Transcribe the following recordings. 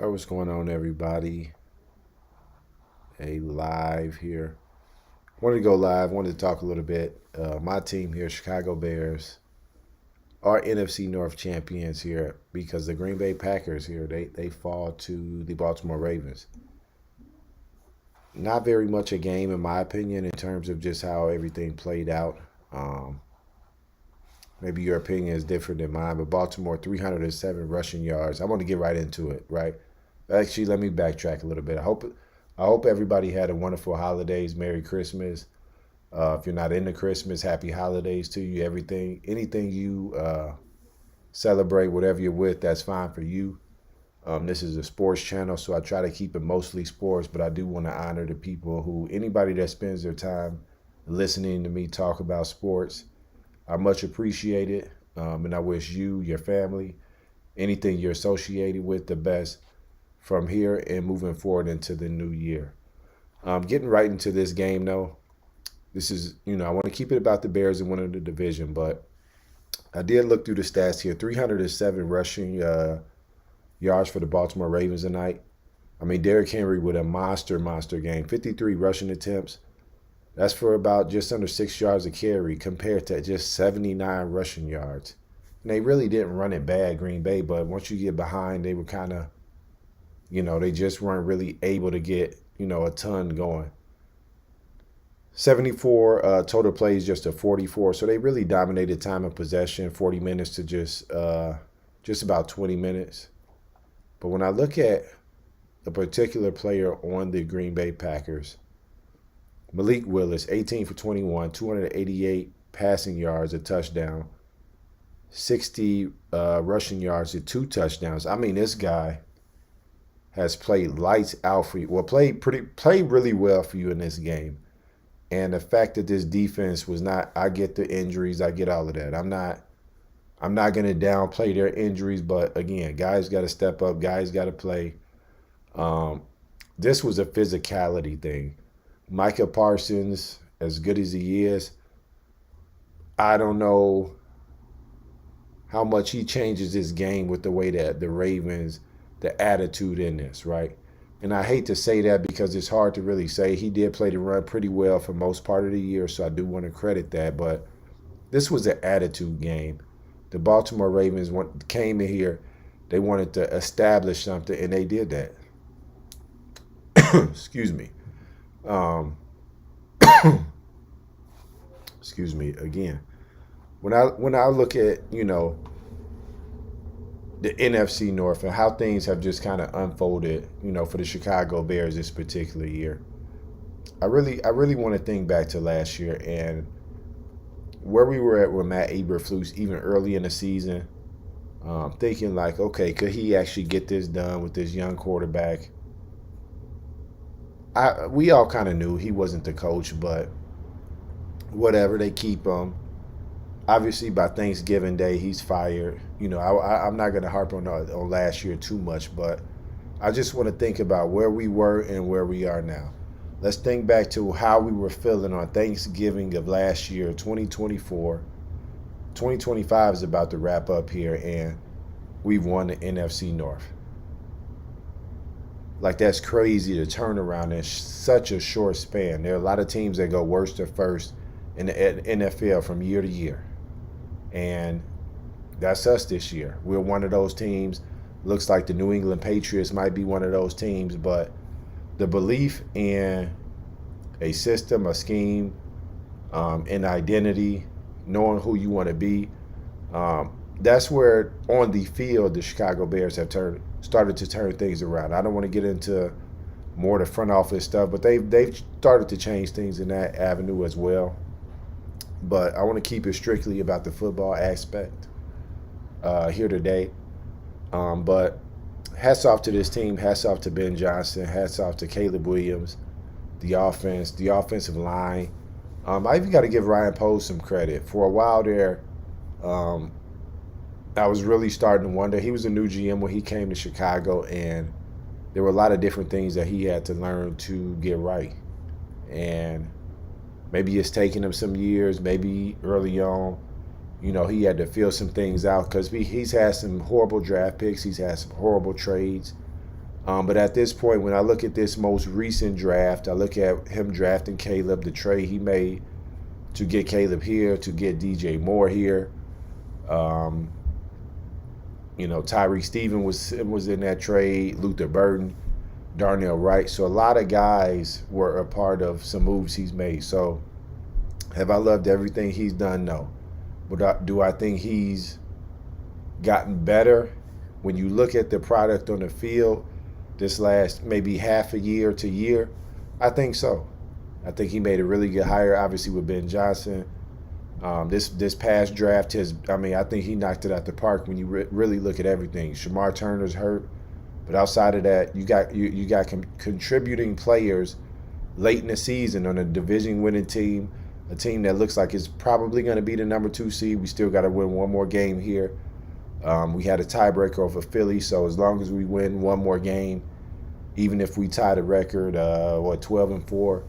All right, what's going on, everybody? Live here. Wanted to go live. Wanted to talk a little bit. My team here, Chicago Bears, are NFC North champions here because the Green Bay Packers here they fall to the Baltimore Ravens. Not very much a game, in my opinion, in terms of just how everything played out. Um, Maybe your opinion is different than mine, but Baltimore 307 rushing yards. I want to get right into it, right? Actually, let me backtrack a little bit. I hope everybody had a wonderful holidays. Merry Christmas. If you're not into Christmas, happy holidays to you. Anything you celebrate, whatever you're with, that's fine for you. This is a sports channel, so I try to keep it mostly sports, but I do want to honor the people anybody that spends their time listening to me talk about sports. I much appreciate it, and I wish you, your family, anything you're associated with, the best from here and moving forward into the new year. Getting right into this game, though. This is, I want to keep it about the Bears and winning the division, but I did look through the stats here. 307 rushing yards for the Baltimore Ravens tonight. I mean, Derrick Henry with a monster game. 53 rushing attempts. That's for about just under 6 yards a carry compared to just 79 rushing yards. And they really didn't run it bad, Green Bay, but once you get behind, they were kind of, they just weren't really able to get, a ton going. 74 total plays, just a 44. So they really dominated time of possession, 40 minutes to just about 20 minutes. But when I look at a particular player on the Green Bay Packers, Malik Willis, 18 for 21, 288 passing yards, a touchdown, 60 rushing yards, and 2 touchdowns. I mean, this guy has played lights out for you. Well, played really well for you in this game. And the fact that this defense was not, I get the injuries, I get all of that. I'm not going to downplay their injuries, but again, guys got to step up, guys got to play. This was a physicality thing. Micah Parsons, as good as he is, I don't know how much he changes his game with the way that the Ravens, the attitude in this, right? And I hate to say that because it's hard to really say. He did play the run pretty well for most part of the year, so I do want to credit that. But this was an attitude game. The Baltimore Ravens came in here. They wanted to establish something, and they did that. Excuse me. Excuse me again. When I look at the NFC North and how things have just kind of unfolded, for the Chicago Bears this particular year, I really want to think back to last year and where we were at with Matt Eberflus even early in the season, thinking like, okay, could he actually get this done with this young quarterback? We all kind of knew he wasn't the coach, but whatever, they keep him. Obviously, by Thanksgiving Day, he's fired. I'm not going to harp on last year too much, but I just want to think about where we were and where we are now. Let's think back to how we were feeling on Thanksgiving of last year, 2024. 2025 is about to wrap up here, and we've won the NFC North. Like, that's crazy to turn around in such a short span. There are a lot of teams that go worst to first in the NFL from year to year. And that's us this year. We're one of those teams. Looks like the New England Patriots might be one of those teams, but the belief in a system, a scheme, an identity, knowing who you want to be, that's where on the field the Chicago Bears have started to turn things around. I don't want to get into more of the front office stuff, but they've started to change things in that avenue as well. But I want to keep it strictly about the football aspect here today. But hats off to this team. Hats off to Ben Johnson. Hats off to Caleb Williams, the offense, the offensive line. I even got to give Ryan Poles some credit. For a while there, I was really starting to wonder. He was a new GM when he came to Chicago, and there were a lot of different things that he had to learn to get right. And maybe it's taken him some years, maybe early on, he had to feel some things out because he's had some horrible draft picks. He's had some horrible trades. But at this point, when I look at this most recent draft, I look at him drafting Caleb, the trade he made to get Caleb here, to get DJ Moore here. Um, Tyreek Stephen was in that trade, Luther Burden, Darnell Wright. So a lot of guys were a part of some moves he's made. So have I loved everything he's done? No. But do I think he's gotten better? When you look at the product on the field this last maybe half a year to year, I think so. I think he made a really good hire, obviously, with Ben Johnson. This past draft, I think he knocked it out the park when you really look at everything. Shamar Turner's hurt, but outside of that, you got contributing players late in the season on a division-winning team, a team that looks like it's probably going to be the number 2 seed. We still got to win one more game here. We had a tiebreaker over Philly, so as long as we win one more game, even if we tie the record, 12-4.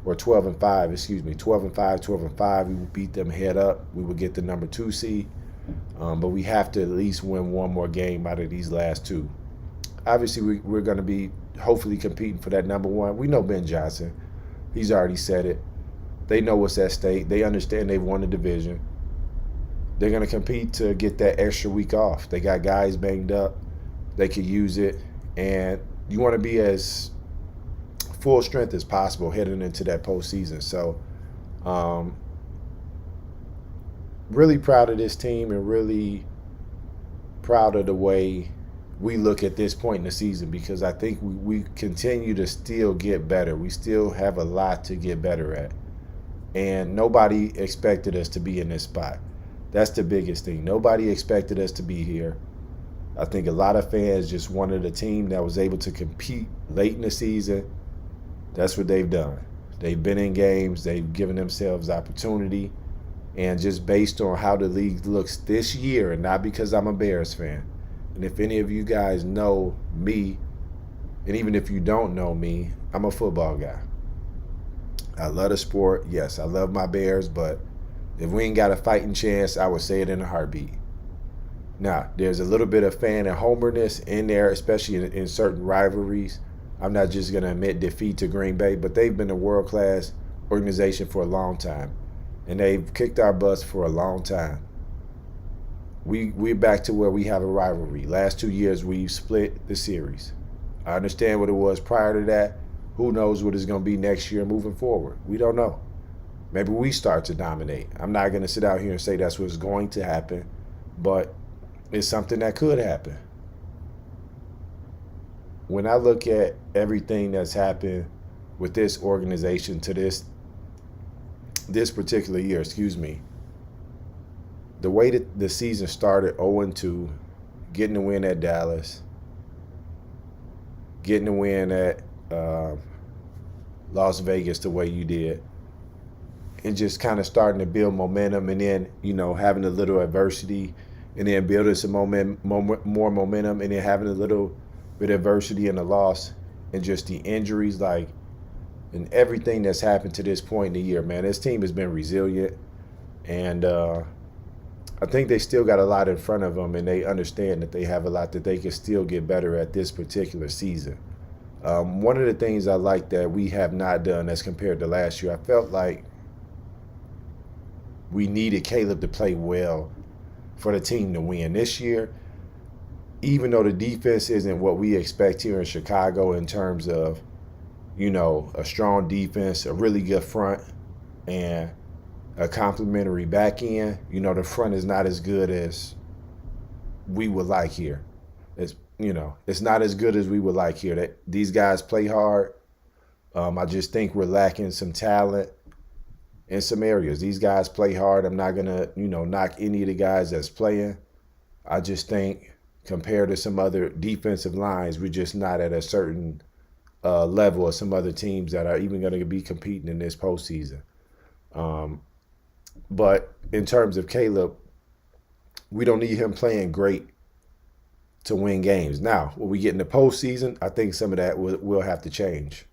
Or 12-5, excuse me, 12-5, 12-5. We would beat them head up. We would get the number 2 seed. But we have to at least win one more game out of these last 2. Obviously, we're going to be hopefully competing for that number 1. We know Ben Johnson. He's already said it. They know what's at stake. They understand they've won the division. They're going to compete to get that extra week off. They got guys banged up. They could use it. And you want to be as full strength as possible heading into that postseason. So really proud of this team and really proud of the way we look at this point in the season, because I think we continue to still get better. We still have a lot to get better at. And nobody expected us to be in this spot. That's the biggest thing. Nobody expected us to be here. I think a lot of fans just wanted a team that was able to compete late in the season. That's what they've done. They've been in games. They've given themselves opportunity. And just based on how the league looks this year, and not because I'm a Bears fan, and if any of you guys know me, and even if you don't know me, I'm a football guy. I love the sport. Yes, I love my Bears, but if we ain't got a fighting chance, I would say it in a heartbeat. Now, there's a little bit of fan and homerness in there, especially in certain rivalries. I'm not just going to admit defeat to Green Bay, but they've been a world-class organization for a long time, and they've kicked our butts for a long time. We're back to where we have a rivalry. Last 2 years, we've split the series. I understand what it was prior to that. Who knows what it's going to be next year moving forward? We don't know. Maybe we start to dominate. I'm not going to sit out here and say that's what's going to happen, but it's something that could happen. When I look at everything that's happened with this organization to this particular year, the way that the season started 0-2, getting the win at Dallas, getting the win at Las Vegas the way you did, and just kind of starting to build momentum, and then, having a little adversity, and then building some more momentum, and then having a little bit of adversity and a loss, and just the injuries, and everything that's happened to this point in the year, man. This team has been resilient, and I think they still got a lot in front of them, and they understand that they have a lot that they can still get better at this particular season. One of the things I like that we have not done as compared to last year, I felt like we needed Caleb to play well for the team to win. This year, even though the defense isn't what we expect here in Chicago in terms of, a strong defense, a really good front, and a complimentary back end, the front is not as good as we would like here. It's not as good as we would like here. That these guys play hard. I just think we're lacking some talent in some areas. These guys play hard. I'm not gonna, knock any of the guys that's playing. I just think compared to some other defensive lines, we're just not at a certain level of some other teams that are even going to be competing in this postseason. But in terms of Caleb, we don't need him playing great to win games. Now, when we get in the postseason, I think some of that will have to change.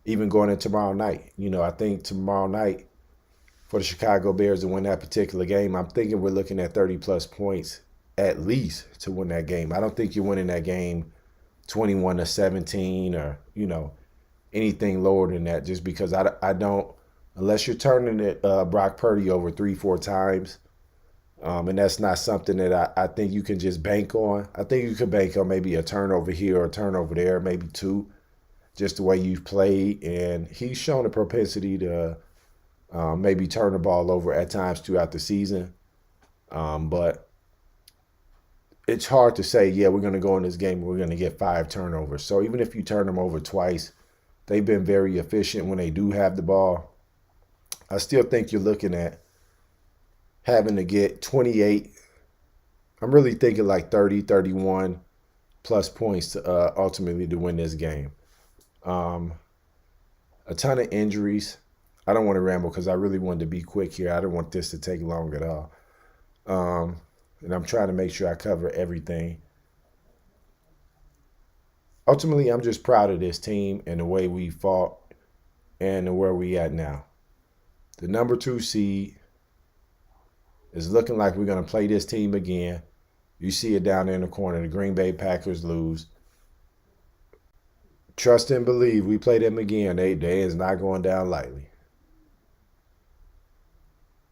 Even going into tomorrow night. I think tomorrow night for the Chicago Bears to win that particular game, I'm thinking we're looking at 30-plus points at least to win that game. I don't think you're winning that game 21-17 or, anything lower than that, just because I don't, unless you're turning it Brock Purdy over 3-4 times, and that's not something that I think you can just bank on. I think you could bank on maybe a turnover here or a turnover there, maybe two, just the way you've played. And he's shown a propensity to maybe turn the ball over at times throughout the season. But it's hard to say, yeah, we're going to go in this game and we're going to get 5 turnovers. So even if you turn them over twice, they've been very efficient when they do have the ball. I still think you're looking at having to get 28. I'm really thinking like 30, 31 plus points to ultimately to win this game. A ton of injuries. I don't want to ramble because I really wanted to be quick here. I don't want this to take long at all. And I'm trying to make sure I cover everything. Ultimately, I'm just proud of this team and the way we fought and where we at now. The number 2 seed is looking like we're going to play this team again. You see it down there in the corner. The Green Bay Packers lose. Trust and believe we play them again. They is not going down lightly.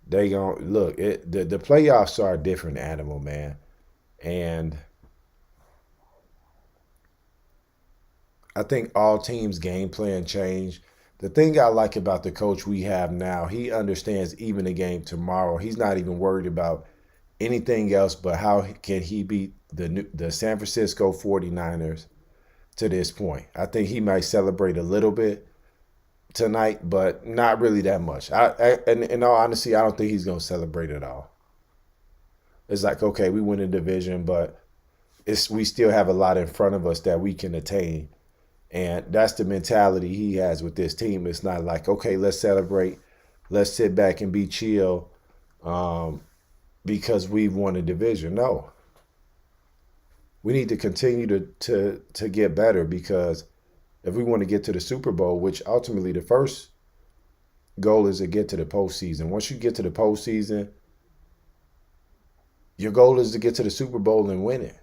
They going to look. The playoffs are a different animal, man. And I think all teams' game plan change. The thing I like about the coach we have now, he understands even the game tomorrow. He's not even worried about anything else but how can he beat the San Francisco 49ers to this point. I think he might celebrate a little bit tonight, but not really that much. And in all honesty, I don't think he's going to celebrate at all. It's like, okay, we win a division, but we still have a lot in front of us that we can attain. And that's the mentality he has with this team. It's not like, okay, let's celebrate. Let's sit back and be chill because we've won a division. No. We need to continue to get better, because if we want to get to the Super Bowl, which ultimately the first goal is to get to the postseason. Once you get to the postseason, your goal is to get to the Super Bowl and win it.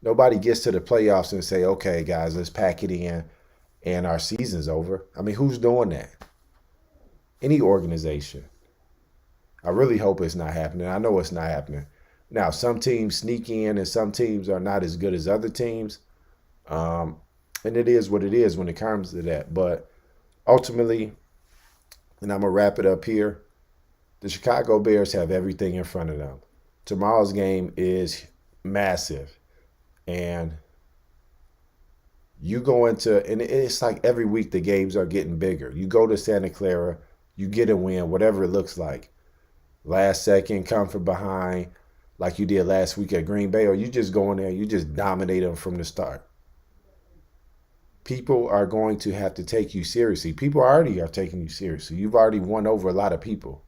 Nobody gets to the playoffs and say, okay, guys, let's pack it in and our season's over. I mean, who's doing that? Any organization. I really hope it's not happening. I know it's not happening. Now, some teams sneak in and some teams are not as good as other teams. And it is what it is when it comes to that. But ultimately, and I'm going to wrap it up here, the Chicago Bears have everything in front of them. Tomorrow's game is massive. And you go into, and it's like every week the games are getting bigger. You go to Santa Clara, you get a win, whatever it looks like. Last second, come from behind, like you did last week at Green Bay, or you just go in there, you just dominate them from the start. People are going to have to take you seriously. People already are taking you seriously. You've already won over a lot of people,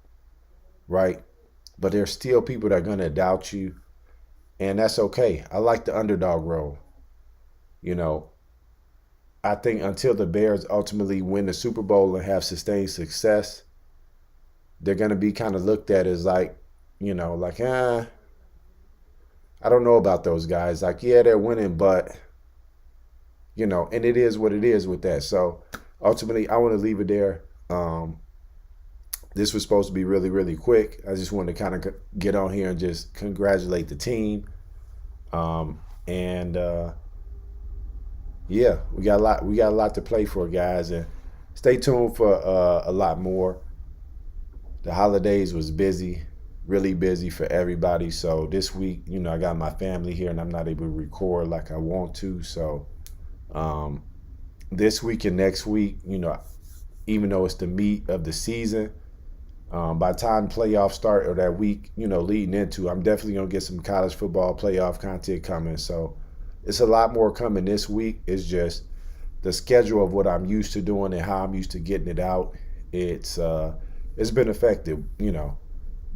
right? But there's still people that are going to doubt you. And that's okay. I like the underdog role. I think until the Bears ultimately win the Super Bowl and have sustained success, they're going to be kind of looked at as like, I don't know about those guys. Like, yeah, they're winning, but, and it is what it is with that. So ultimately, I want to leave it there. This was supposed to be really, really quick. I just wanted to kind of get on here and just congratulate the team. Yeah, we got a lot to play for, guys, and stay tuned for a lot more. The holidays was busy, really busy for everybody. So this week, I got my family here and I'm not able to record like I want to. So this week and next week, even though it's the meat of the season, by the time playoffs start or that week, leading into, I'm definitely going to get some college football playoff content coming. So it's a lot more coming this week. It's just the schedule of what I'm used to doing and how I'm used to getting it out. It's been affected,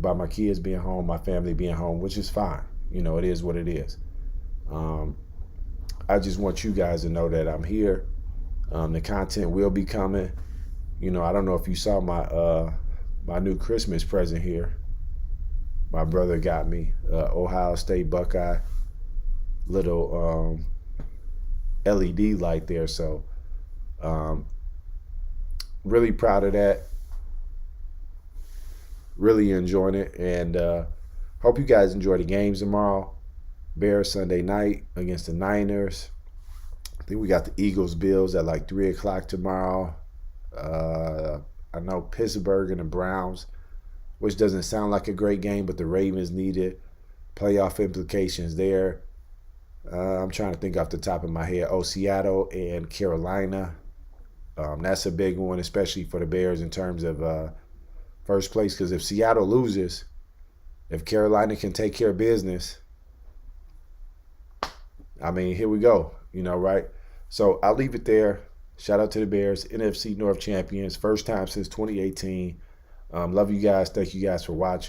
by my kids being home, my family being home, which is fine. It is what it is. I just want you guys to know that I'm here. The content will be coming. I don't know if you saw my new Christmas present here. My brother got me Ohio State Buckeye little LED light there. So really proud of that. Really enjoying it, and hope you guys enjoy the games tomorrow. Bears Sunday night against the Niners. I think we got the Eagles Bills at like 3 o'clock tomorrow. I know Pittsburgh and the Browns, which doesn't sound like a great game, but the Ravens need it. Playoff implications there. I'm trying to think off the top of my head. Oh, Seattle and Carolina. That's a big one, especially for the Bears in terms of first place. Because if Seattle loses, if Carolina can take care of business, I mean, here we go. Right? So I'll leave it there. Shout out to the Bears, NFC North champions, first time since 2018. Love you guys. Thank you guys for watching.